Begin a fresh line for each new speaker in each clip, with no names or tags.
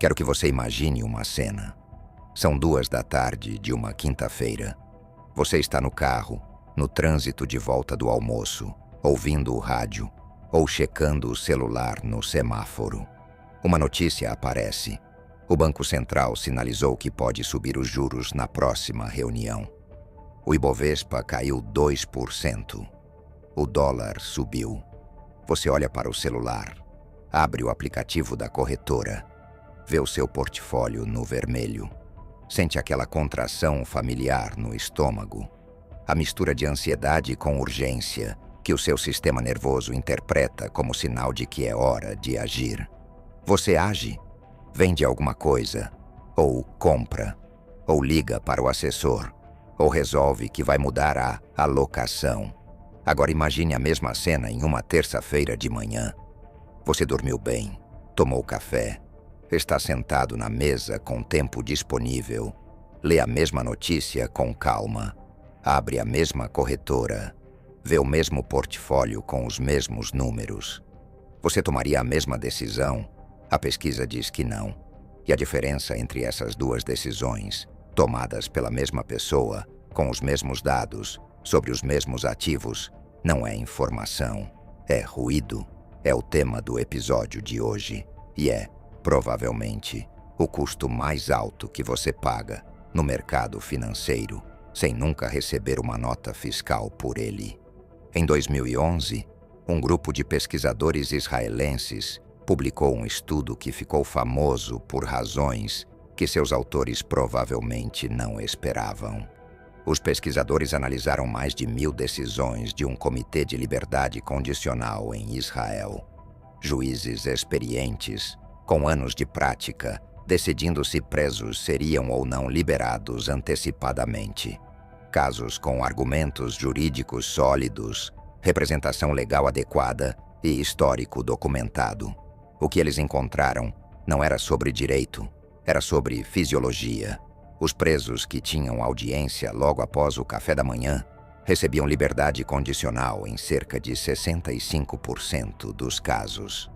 Quero que você imagine uma cena. São 2 da tarde de uma quinta-feira. Você está no carro, no trânsito de volta do almoço, ouvindo o rádio ou checando o celular no semáforo. Uma notícia aparece. O Banco Central sinalizou que pode subir os juros na próxima reunião. O Ibovespa caiu 2%. O dólar subiu. Você olha para o celular, abre o aplicativo da corretora, vê o seu portfólio no vermelho. Sente aquela contração familiar no estômago. A mistura de ansiedade com urgência que o seu sistema nervoso interpreta como sinal de que é hora de agir. Você age, vende alguma coisa, ou compra, ou liga para o assessor, ou resolve que vai mudar a alocação. Agora imagine a mesma cena em uma terça-feira de manhã. Você dormiu bem, tomou café, está sentado na mesa com tempo disponível, lê a mesma notícia com calma, abre a mesma corretora, vê o mesmo portfólio com os mesmos números. Você tomaria a mesma decisão? A pesquisa diz que não. E a diferença entre essas duas decisões, tomadas pela mesma pessoa, com os mesmos dados, sobre os mesmos ativos, não é informação, é ruído. É o tema do episódio de hoje e é, provavelmente, o custo mais alto que você paga no mercado financeiro, sem nunca receber uma nota fiscal por ele. Em 2011, um grupo de pesquisadores israelenses publicou um estudo que ficou famoso por razões que seus autores provavelmente não esperavam. Os pesquisadores analisaram mais de 1.000 decisões de um comitê de liberdade condicional em Israel. Juízes experientes, com anos de prática, decidindo se presos seriam ou não liberados antecipadamente. Casos com argumentos jurídicos sólidos, representação legal adequada e histórico documentado. O que eles encontraram não era sobre direito, era sobre fisiologia. Os presos que tinham audiência logo após o café da manhã recebiam liberdade condicional em cerca de 65% dos casos.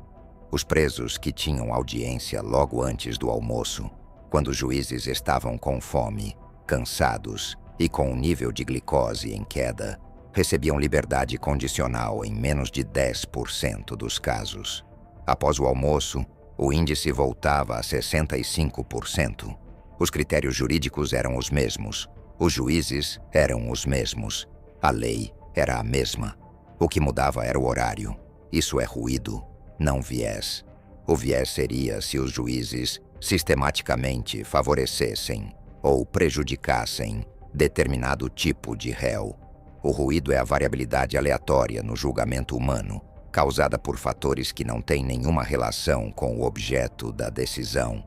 Os presos que tinham audiência logo antes do almoço, quando os juízes estavam com fome, cansados e com um nível de glicose em queda, recebiam liberdade condicional em menos de 10% dos casos. Após o almoço, o índice voltava a 65%. Os critérios jurídicos eram os mesmos, os juízes eram os mesmos, a lei era a mesma. O que mudava era o horário. Isso é ruído, não viés. O viés seria se os juízes sistematicamente favorecessem ou prejudicassem determinado tipo de réu. O ruído é a variabilidade aleatória no julgamento humano, causada por fatores que não têm nenhuma relação com o objeto da decisão.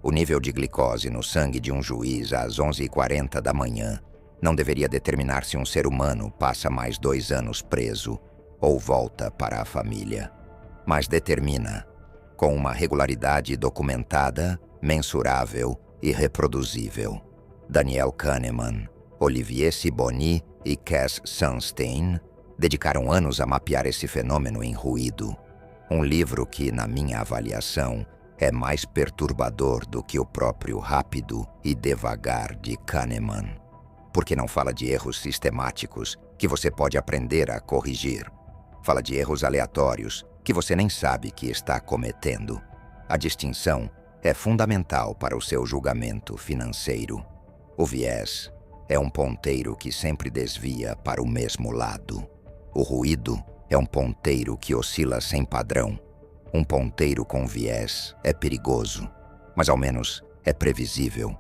O nível de glicose no sangue de um juiz às 11h40 da manhã não deveria determinar se um ser humano passa mais 2 anos preso ou volta para a família, mas determina, com uma regularidade documentada, mensurável e reproduzível. Daniel Kahneman, Olivier Sibony e Cass Sunstein dedicaram anos a mapear esse fenômeno em ruído. Um livro que, na minha avaliação, é mais perturbador do que o próprio Rápido e Devagar de Kahneman, porque não fala de erros sistemáticos que você pode aprender a corrigir. Fala de erros aleatórios que você nem sabe que está cometendo. A distinção é fundamental para o seu julgamento financeiro. O viés é um ponteiro que sempre desvia para o mesmo lado. O ruído é um ponteiro que oscila sem padrão. Um ponteiro com viés é perigoso, mas ao menos é previsível.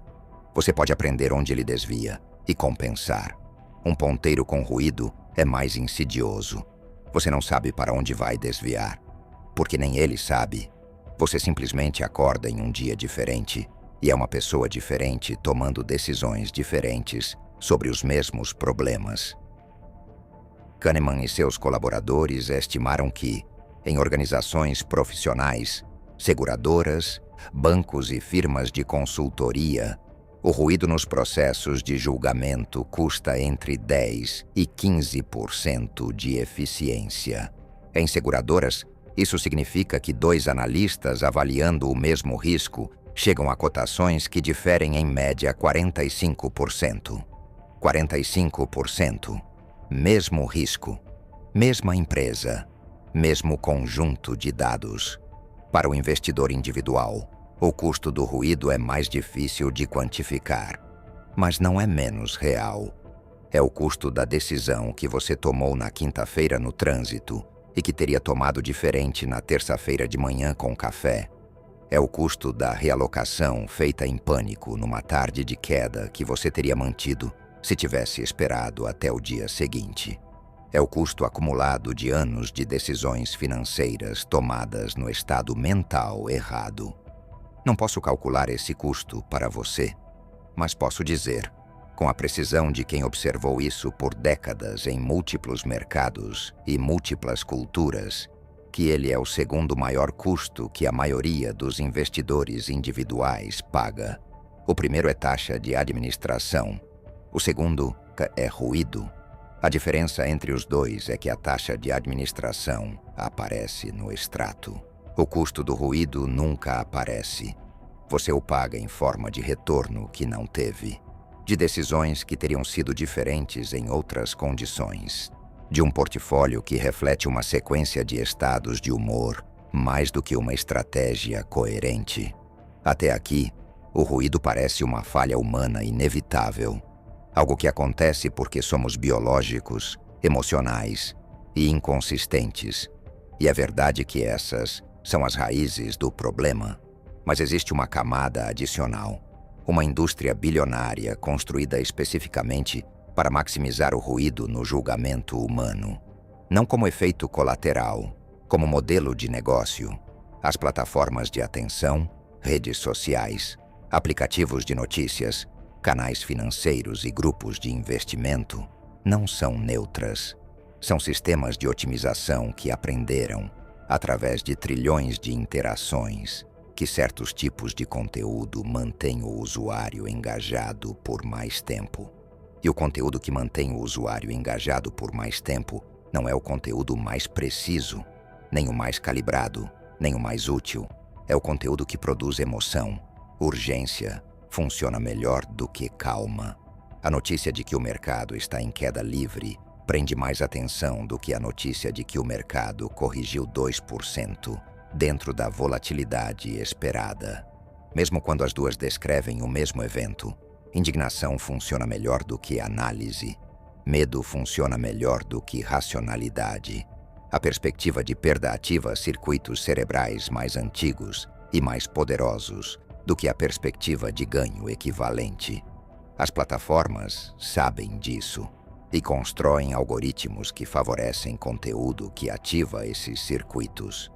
Você pode aprender onde ele desvia e compensar. Um ponteiro com ruído é mais insidioso. Você não sabe para onde vai desviar, porque nem ele sabe. Você simplesmente acorda em um dia diferente e é uma pessoa diferente tomando decisões diferentes sobre os mesmos problemas. Kahneman e seus colaboradores estimaram que, em organizações profissionais, seguradoras, bancos e firmas de consultoria, o ruído nos processos de julgamento custa entre 10% e 15% de eficiência. Em seguradoras, isso significa que 2 analistas avaliando o mesmo risco chegam a cotações que diferem em média 45%. 45%. Mesmo risco, mesma empresa, mesmo conjunto de dados. Para o investidor individual, o custo do ruído é mais difícil de quantificar, mas não é menos real. É o custo da decisão que você tomou na quinta-feira no trânsito e que teria tomado diferente na terça-feira de manhã com café. É o custo da realocação feita em pânico numa tarde de queda que você teria mantido se tivesse esperado até o dia seguinte. É o custo acumulado de anos de decisões financeiras tomadas no estado mental errado. Não posso calcular esse custo para você, mas posso dizer, com a precisão de quem observou isso por décadas em múltiplos mercados e múltiplas culturas, que ele é o segundo maior custo que a maioria dos investidores individuais paga. O primeiro é taxa de administração. O segundo é ruído. A diferença entre os dois é que a taxa de administração aparece no extrato. O custo do ruído nunca aparece. Você o paga em forma de retorno que não teve, de decisões que teriam sido diferentes em outras condições, de um portfólio que reflete uma sequência de estados de humor mais do que uma estratégia coerente. Até aqui, o ruído parece uma falha humana inevitável. Algo que acontece porque somos biológicos, emocionais e inconsistentes. E é verdade que essas são as raízes do problema. Mas existe uma camada adicional. Uma indústria bilionária construída especificamente para maximizar o ruído no julgamento humano. Não como efeito colateral, como modelo de negócio. As plataformas de atenção, redes sociais, aplicativos de notícias, canais financeiros e grupos de investimento não são neutras. São sistemas de otimização que aprenderam, através de trilhões de interações, que certos tipos de conteúdo mantêm o usuário engajado por mais tempo. E o conteúdo que mantém o usuário engajado por mais tempo não é o conteúdo mais preciso, nem o mais calibrado, nem o mais útil. É o conteúdo que produz emoção, urgência, funciona melhor do que calma. A notícia de que o mercado está em queda livre prende mais atenção do que a notícia de que o mercado corrigiu 2% dentro da volatilidade esperada. Mesmo quando as duas descrevem o mesmo evento, indignação funciona melhor do que análise. Medo funciona melhor do que racionalidade. A perspectiva de perda ativa circuitos cerebrais mais antigos e mais poderosos do que a perspectiva de ganho equivalente. As plataformas sabem disso e constroem algoritmos que favorecem conteúdo que ativa esses circuitos.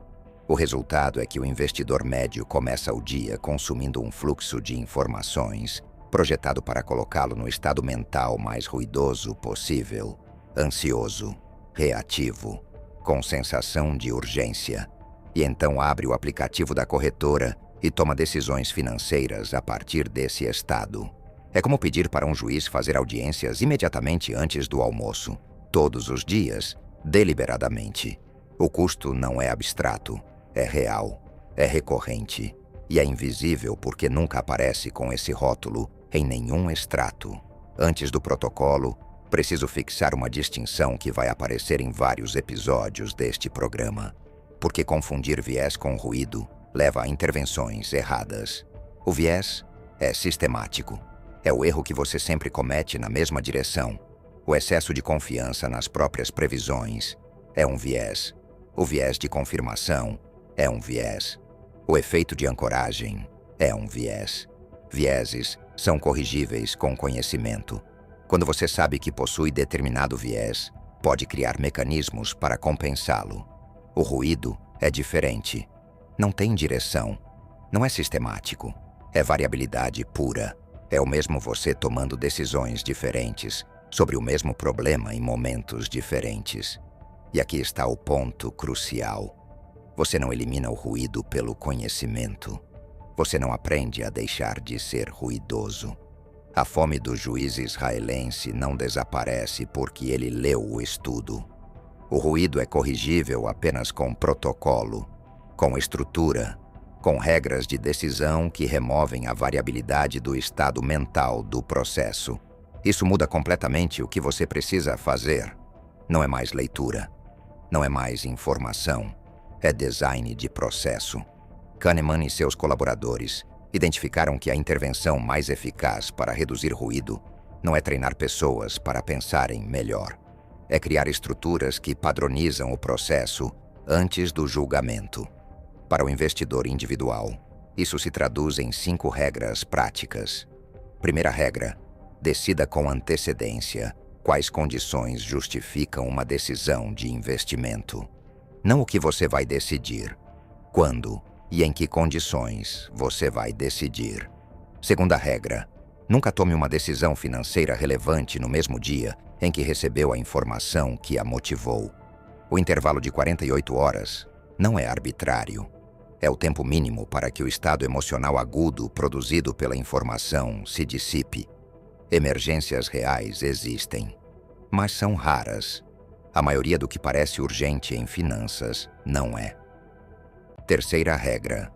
O resultado é que o investidor médio começa o dia consumindo um fluxo de informações projetado para colocá-lo no estado mental mais ruidoso possível, ansioso, reativo, com sensação de urgência, e então abre o aplicativo da corretora e toma decisões financeiras a partir desse estado. É como pedir para um juiz fazer audiências imediatamente antes do almoço, todos os dias, deliberadamente. O custo não é abstrato, é real, é recorrente e é invisível porque nunca aparece com esse rótulo em nenhum extrato. Antes do protocolo, preciso fixar uma distinção que vai aparecer em vários episódios deste programa, porque confundir viés com ruído leva a intervenções erradas. O viés é sistemático. É o erro que você sempre comete na mesma direção. O excesso de confiança nas próprias previsões é um viés. O viés de confirmação é um viés. O efeito de ancoragem é um viés. Vieses são corrigíveis com conhecimento. Quando você sabe que possui determinado viés, pode criar mecanismos para compensá-lo. O ruído é diferente. Não tem direção. Não é sistemático. É variabilidade pura. É o mesmo você tomando decisões diferentes sobre o mesmo problema em momentos diferentes. E aqui está o ponto crucial. Você não elimina o ruído pelo conhecimento. Você não aprende a deixar de ser ruidoso. A fome do juiz israelense não desaparece porque ele leu o estudo. O ruído é corrigível apenas com protocolo, com estrutura, com regras de decisão que removem a variabilidade do estado mental do processo. Isso muda completamente o que você precisa fazer. Não é mais leitura, não é mais informação, é design de processo. Kahneman e seus colaboradores identificaram que a intervenção mais eficaz para reduzir ruído não é treinar pessoas para pensarem melhor. É criar estruturas que padronizam o processo antes do julgamento. Para o investidor individual, isso se traduz em 5 regras práticas. Primeira regra: decida com antecedência quais condições justificam uma decisão de investimento. Não o que você vai decidir, quando e em que condições você vai decidir. Segunda regra: nunca tome uma decisão financeira relevante no mesmo dia em que recebeu a informação que a motivou. O intervalo de 48 horas não é arbitrário. É o tempo mínimo para que o estado emocional agudo produzido pela informação se dissipe. Emergências reais existem, mas são raras. A maioria do que parece urgente em finanças não é. Terceira regra: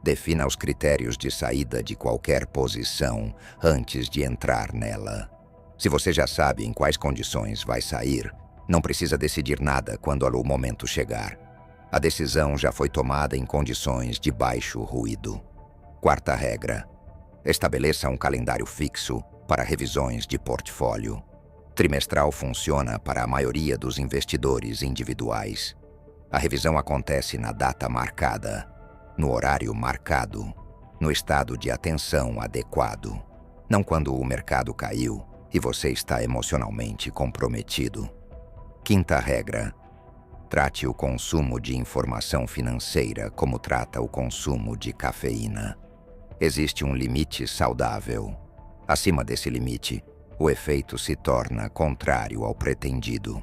defina os critérios de saída de qualquer posição antes de entrar nela. Se você já sabe em quais condições vai sair, não precisa decidir nada quando o momento chegar. A decisão já foi tomada em condições de baixo ruído. Quarta regra: estabeleça um calendário fixo para revisões de portfólio. Trimestral funciona para a maioria dos investidores individuais. A revisão acontece na data marcada, no horário marcado, no estado de atenção adequado, não quando o mercado caiu e você está emocionalmente comprometido. Quinta regra: trate o consumo de informação financeira como trata o consumo de cafeína. Existe um limite saudável. Acima desse limite, o efeito se torna contrário ao pretendido.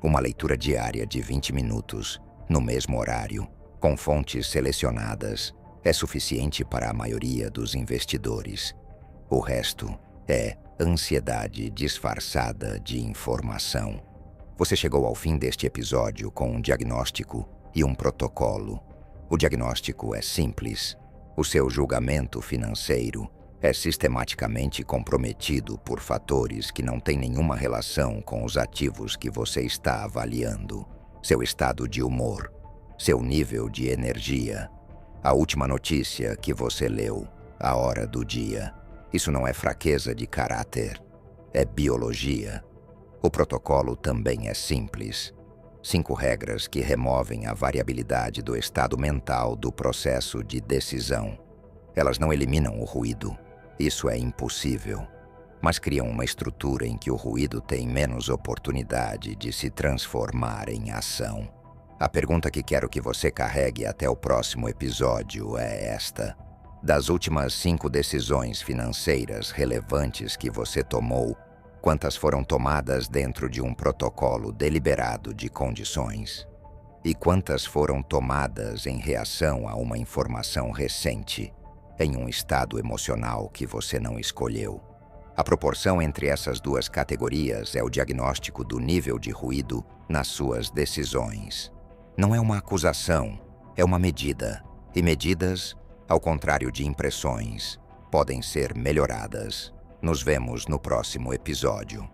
Uma leitura diária de 20 minutos, no mesmo horário, com fontes selecionadas, é suficiente para a maioria dos investidores. O resto é ansiedade disfarçada de informação. Você chegou ao fim deste episódio com um diagnóstico e um protocolo. O diagnóstico é simples. O seu julgamento financeiro é sistematicamente comprometido por fatores que não têm nenhuma relação com os ativos que você está avaliando. Seu estado de humor, seu nível de energia, a última notícia que você leu, a hora do dia. Isso não é fraqueza de caráter, é biologia. O protocolo também é simples. 5 regras que removem a variabilidade do estado mental do processo de decisão. Elas não eliminam o ruído. Isso é impossível. Mas criam uma estrutura em que o ruído tem menos oportunidade de se transformar em ação. A pergunta que quero que você carregue até o próximo episódio é esta: das últimas 5 decisões financeiras relevantes que você tomou, quantas foram tomadas dentro de um protocolo deliberado de condições? E quantas foram tomadas em reação a uma informação recente, em um estado emocional que você não escolheu? A proporção entre essas 2 categorias é o diagnóstico do nível de ruído nas suas decisões. Não é uma acusação, é uma medida. E medidas, ao contrário de impressões, podem ser melhoradas. Nos vemos no próximo episódio.